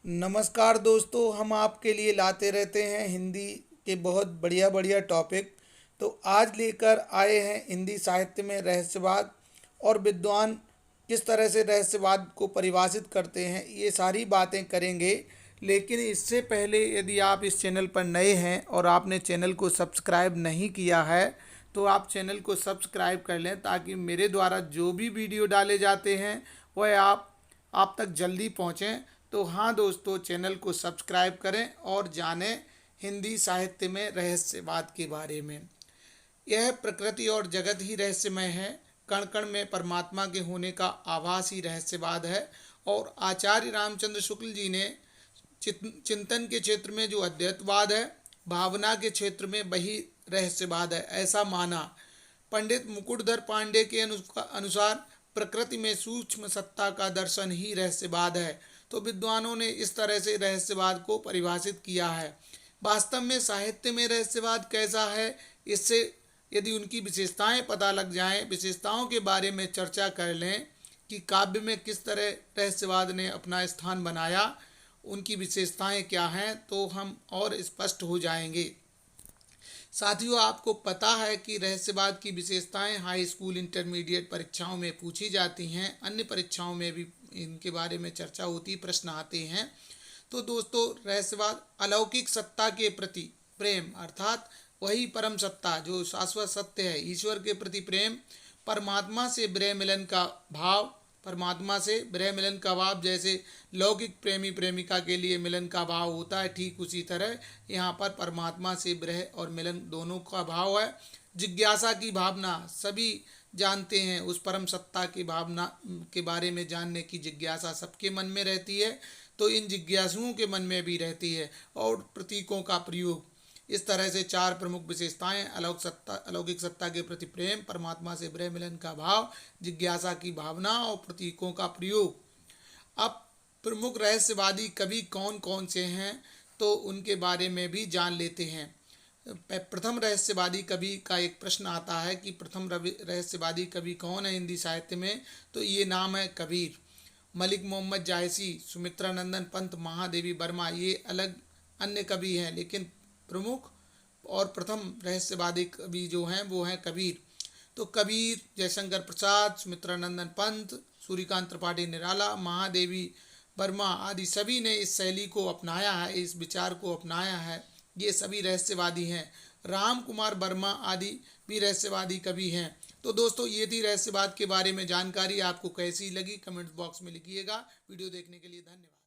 नमस्कार दोस्तों, हम आपके लिए लाते रहते हैं हिंदी के बहुत बढ़िया बढ़िया टॉपिक। तो आज लेकर आए हैं हिंदी साहित्य में रहस्यवाद और विद्वान किस तरह से रहस्यवाद को परिभाषित करते हैं, ये सारी बातें करेंगे। लेकिन इससे पहले यदि आप इस चैनल पर नए हैं और आपने चैनल को सब्सक्राइब नहीं किया है तो आप चैनल को सब्सक्राइब कर लें, ताकि मेरे द्वारा जो भी वीडियो डाले जाते हैं वह आप तक जल्दी पहुँचें। तो हाँ दोस्तों, चैनल को सब्सक्राइब करें और जानें हिंदी साहित्य में रहस्यवाद के बारे में। यह प्रकृति और जगत ही रहस्यमय है, कण कण में परमात्मा के होने का आभास ही रहस्यवाद है। और आचार्य रामचंद्र शुक्ल जी ने चिंतन के क्षेत्र में जो अद्वैतवाद है, भावना के क्षेत्र में वही रहस्यवाद है, ऐसा माना। पंडित मुकुटधर पांडे के अनुसार प्रकृति में सूक्ष्म सत्ता का दर्शन ही रहस्यवाद है। तो विद्वानों ने इस तरह से रहस्यवाद को परिभाषित किया है। वास्तव में साहित्य में रहस्यवाद कैसा है, इससे यदि उनकी विशेषताएं पता लग जाएं, विशेषताओं के बारे में चर्चा कर लें कि काव्य में किस तरह रहस्यवाद ने अपना स्थान बनाया, उनकी विशेषताएं क्या हैं, तो हम और स्पष्ट हो जाएंगे। साथियों, आपको पता है कि रहस्यवाद की विशेषताएं हाई स्कूल इंटरमीडिएट परीक्षाओं में पूछी जाती हैं, अन्य परीक्षाओं में भी इनके बारे में चर्चा होती, प्रश्न आते हैं। तो दोस्तों, रहस्यवाद अलौकिक सत्ता के प्रति प्रेम, अर्थात वही परम सत्ता जो शाश्वत सत्य है, ईश्वर के प्रति प्रेम, परमात्मा से विरह मिलन का भाव, परमात्मा से विरह मिलन का भाव जैसे लौकिक प्रेमी प्रेमिका के लिए मिलन का भाव होता है, ठीक उसी तरह यहाँ पर परमात्मा से विरह और मिलन दोनों का भाव है। जिज्ञासा की भावना, सभी जानते हैं उस परम सत्ता की भावना के बारे में जानने की जिज्ञासा सबके मन में रहती है, तो इन जिज्ञासुओं के मन में भी रहती है। और प्रतीकों का प्रयोग, इस तरह से चार प्रमुख विशेषताएं अलौकिक सत्ता के प्रति प्रेम, परमात्मा से विरह मिलन का भाव, जिज्ञासा की भावना और प्रतीकों का प्रयोग। अब प्रमुख रहस्यवादी कवि कौन कौन से हैं, तो उनके बारे में भी जान लेते हैं। प्रथम रहस्यवादी कवि का एक प्रश्न आता है कि प्रथम रहस्यवादी कवि कौन है हिंदी साहित्य में, तो ये नाम है कबीर। मलिक मोहम्मद जायसी, सुमित्रा नंदन पंत, महादेवी वर्मा, ये अलग अन्य कवि हैं, लेकिन प्रमुख और प्रथम रहस्यवादी कवि जो हैं वो हैं कबीर। तो कबीर, जयशंकर प्रसाद, सुमित्रा नंदन पंत, सूर्यकांत त्रिपाठी निराला, महादेवी वर्मा आदि सभी ने इस शैली को अपनाया है, इस विचार को अपनाया है। ये सभी रहस्यवादी हैं। राम कुमार वर्मा आदि भी रहस्यवादी कवि हैं। तो दोस्तों, ये थी रहस्यवाद के बारे में जानकारी। आपको कैसी लगी कमेंट बॉक्स में लिखिएगा। वीडियो देखने के लिए धन्यवाद।